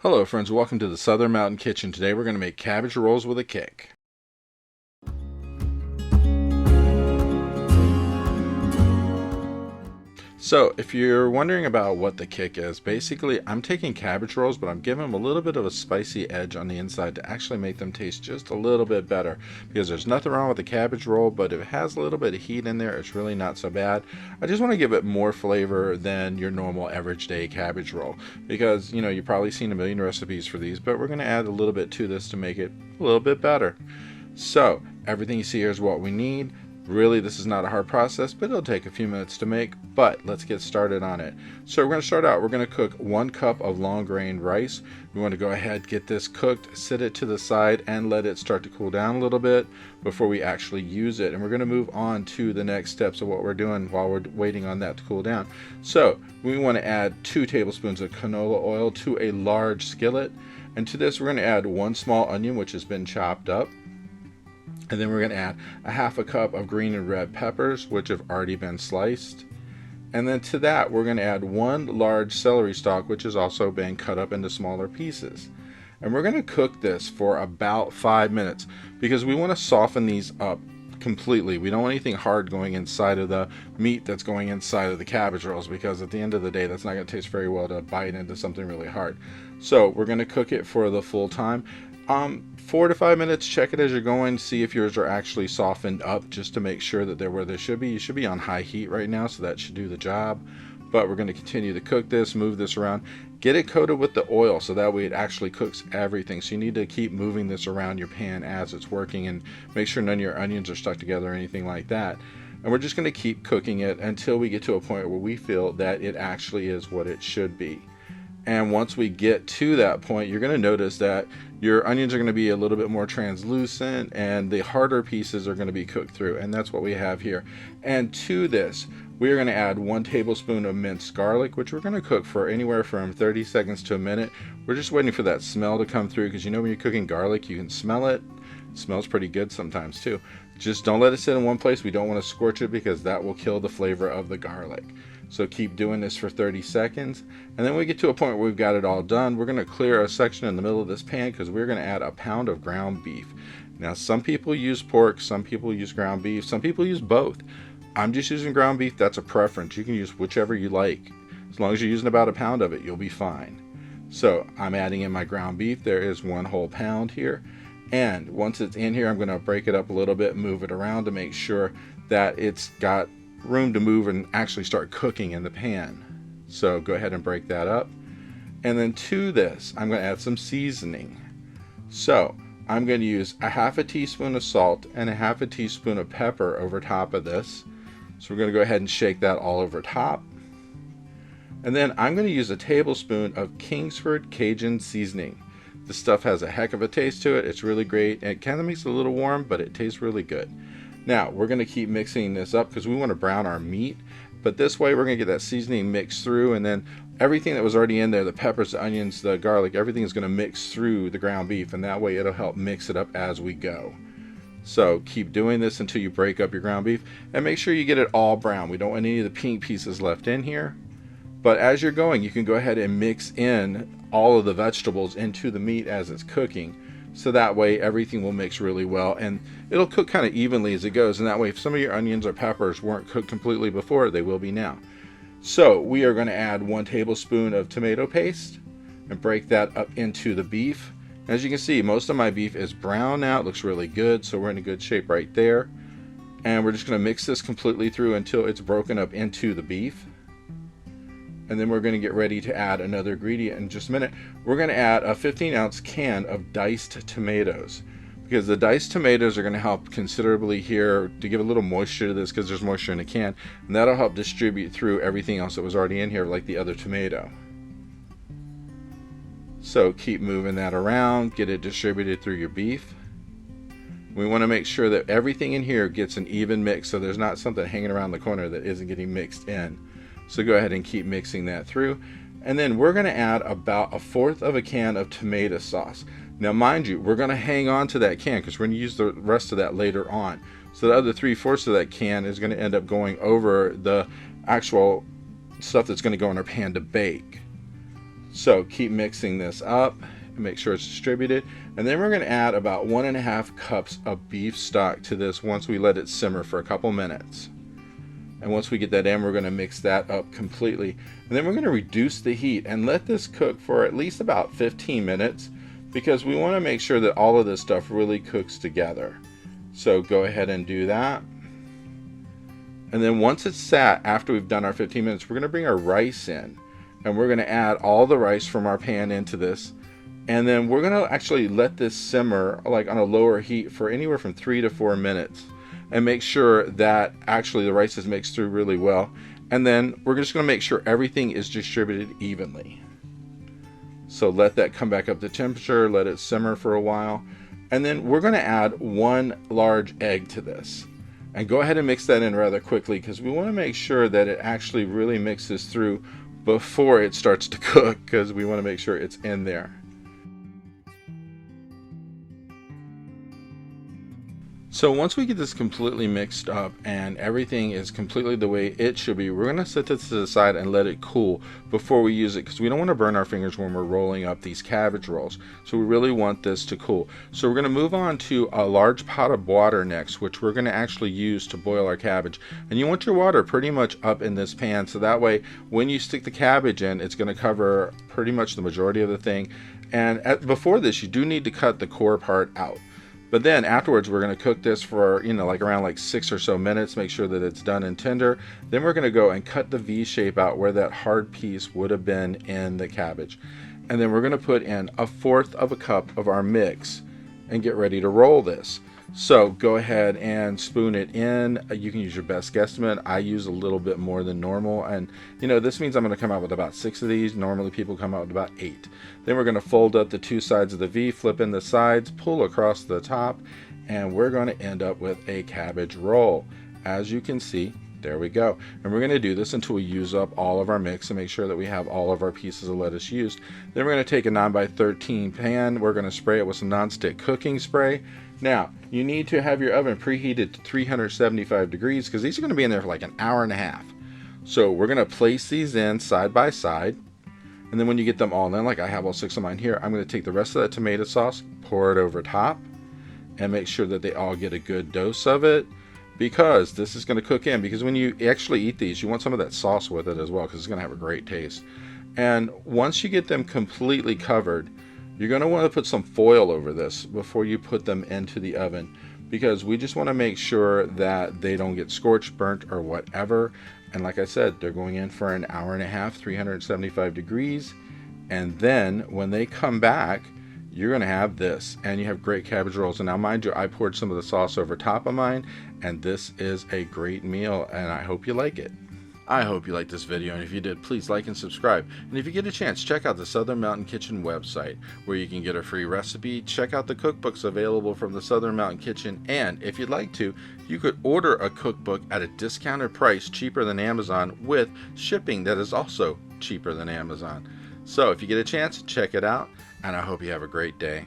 Hello friends, welcome to the Southern Mountain Kitchen. Today we're going to make cabbage rolls with a kick. So if you're wondering about what the kick is, basically I'm taking cabbage rolls, but I'm giving them a little bit of a spicy edge on the inside to actually make them taste just a little bit better. Because there's nothing wrong with the cabbage roll, but if it has a little bit of heat in there, it's really not so bad. I just want to give it more flavor than your normal average day cabbage roll. Because, you know, you've probably seen a million recipes for these, but we're going to add a little bit to this to make it a little bit better. So everything you see here is what we need. Really, this is not a hard process, but it'll take a few minutes to make, but let's get started on it. So we're going to start out, we're going to cook 1 cup of long grain rice. We want to go ahead, get this cooked, sit it to the side, and let it start to cool down a little bit before we actually use it. And we're going to move on to the next steps of what we're doing while we're waiting on that to cool down. So we want to add 2 tablespoons of canola oil to a large skillet. And to this, we're going to add 1 small onion, which has been chopped up. And then we're going to add a 1/2 cup of green and red peppers, which have already been sliced. And then to that, we're going to add 1 large celery stalk, which has also been cut up into smaller pieces. And we're going to cook this for about 5 minutes because we want to soften these up completely. We don't want anything hard going inside of the meat that's going inside of the cabbage rolls, because at the end of the day, that's not going to taste very well to bite into something really hard. So we're going to cook it for the full time. 4 to 5 minutes. Check it as you're going, see if yours are actually softened up, just to make sure that they're where they should be. You should be on high heat right now, so that should do the job. But we're going to continue to cook this, move this around, get it coated with the oil so that way it actually cooks everything. So you need to keep moving this around your pan as it's working, and make sure none of your onions are stuck together or anything like that. And we're just going to keep cooking it until we get to a point where we feel that it actually is what it should be. And once we get to that point, you're going to notice that your onions are going to be a little bit more translucent and the harder pieces are going to be cooked through. And that's what we have here. And to this, we are going to add 1 tablespoon of minced garlic, which we're going to cook for anywhere from 30 seconds to a minute. We're just waiting for that smell to come through, because you know when you're cooking garlic, you can smell it. It smells pretty good sometimes too. Just don't let it sit in one place. We don't want to scorch it, because that will kill the flavor of the garlic. So keep doing this for 30 seconds. And then we get to a point where we've got it all done. We're going to clear a section in the middle of this pan, because we're going to add 1 pound of ground beef. Now, some people use pork, some people use ground beef, some people use both. I'm just using ground beef. That's a preference. You can use whichever you like. As long as you're using about 1 pound of it, you'll be fine. So I'm adding in my ground beef. There is 1 whole pound here. And once it's in here, I'm going to break it up a little bit, move it around to make sure that it's got room to move and actually start cooking in the pan. So go ahead and break that up. And then to this, I'm going to add some seasoning. So I'm going to use a 1/2 teaspoon of salt and a 1/2 teaspoon of pepper over top of this. So we're going to go ahead and shake that all over top. And then I'm going to use a tablespoon of Kingsford Cajun seasoning. This stuff has a heck of a taste to it. It's really great. And it kind of makes it a little warm, but it tastes really good. Now we're going to keep mixing this up because we want to brown our meat, but this way we're going to get that seasoning mixed through, and then everything that was already in there, the peppers, the onions, the garlic, everything is going to mix through the ground beef, and that way it'll help mix it up as we go. So keep doing this until you break up your ground beef, and make sure you get it all brown. We don't want any of the pink pieces left in here. But as you're going, you can go ahead and mix in all of the vegetables into the meat as it's cooking. So that way everything will mix really well, and it'll cook kind of evenly as it goes. And that way, if some of your onions or peppers weren't cooked completely before, they will be now. So we are going to add 1 tablespoon of tomato paste and break that up into the beef. As you can see, most of my beef is brown now. It looks really good, so we're in a good shape right there. And we're just going to mix this completely through until it's broken up into the beef. And then we're going to get ready to add another ingredient in just a minute. We're going to add a 15-ounce can of diced tomatoes, because the diced tomatoes are going to help considerably here to give a little moisture to this, because there's moisture in the can, and that'll help distribute through everything else that was already in here, like the other tomato. So keep moving that around, get it distributed through your beef. We want to make sure that everything in here gets an even mix, so there's not something hanging around the corner that isn't getting mixed in. So go ahead and keep mixing that through. And then we're going to add about 1/4 of a can of tomato sauce. Now mind you, we're going to hang on to that can because we're going to use the rest of that later on. So the other 3/4 of that can is going to end up going over the actual stuff that's going to go in our pan to bake. So keep mixing this up and make sure it's distributed. And then we're going to add about 1.5 cups of beef stock to this once we let it simmer for a couple minutes. And once we get that in, we're going to mix that up completely. And then we're going to reduce the heat and let this cook for at least about 15 minutes because we want to make sure that all of this stuff really cooks together. So go ahead and do that. And then once it's sat, after we've done our 15 minutes, we're going to bring our rice in. And we're going to add all the rice from our pan into this. And then we're going to actually let this simmer like on a lower heat for anywhere from 3 to 4 minutes. And make sure that actually the rice is mixed through really well. And then we're just going to make sure everything is distributed evenly. So let that come back up to temperature, let it simmer for a while. And then we're going to add 1 large egg to this. And go ahead and mix that in rather quickly because we want to make sure that it actually really mixes through before it starts to cook, because we want to make sure it's in there. So once we get this completely mixed up and everything is completely the way it should be, we're going to set this to the side and let it cool before we use it, because we don't want to burn our fingers when we're rolling up these cabbage rolls. So we really want this to cool. So we're going to move on to a large pot of water next, which we're going to actually use to boil our cabbage. And you want your water pretty much up in this pan, so that way when you stick the cabbage in, it's going to cover pretty much the majority of the thing. And before this, you do need to cut the core part out. But then afterwards, we're going to cook this for, like around 6 or so minutes, make sure that it's done and tender. Then we're going to go and cut the V shape out where that hard piece would have been in the cabbage. And then we're going to put in 1/4 cup of our mix and get ready to roll this. So go ahead and spoon it in. You can use your best guesstimate. I use a little bit more than normal, and this means I'm going to come out with about 6 of these. Normally people come out with about 8. Then we're going to fold up the 2 sides of the V, flip in the sides, pull across the top, and we're going to end up with a cabbage roll. As you can see, there we go. And we're going to do this until we use up all of our mix and make sure that we have all of our pieces of lettuce used. Then we're going to take a 9x13 pan. We're going to spray it with some nonstick cooking spray. Now, you need to have your oven preheated to 375 degrees because these are going to be in there for like an hour and a half. So we're going to place these in side by side. And then when you get them all in, like I have all 6 of mine here, I'm going to take the rest of that tomato sauce, pour it over top, and make sure that they all get a good dose of it, because this is going to cook in. Because when you actually eat these, you want some of that sauce with it as well, because it's going to have a great taste. And once you get them completely covered, you're going to want to put some foil over this before you put them into the oven, because we just want to make sure that they don't get scorched, burnt, or whatever. And like I said, they're going in for an hour and a half, 375 degrees. And then when they come back, you're going to have this, and you have great cabbage rolls. And now mind you, I poured some of the sauce over top of mine, and this is a great meal, and I hope you like it. I hope you liked this video, and if you did, please like and subscribe. And if you get a chance, check out the Southern Mountain Kitchen website, where you can get a free recipe, check out the cookbooks available from the Southern Mountain Kitchen, and if you'd like to, you could order a cookbook at a discounted price, cheaper than Amazon, with shipping that is also cheaper than Amazon. So if you get a chance, check it out, and I hope you have a great day.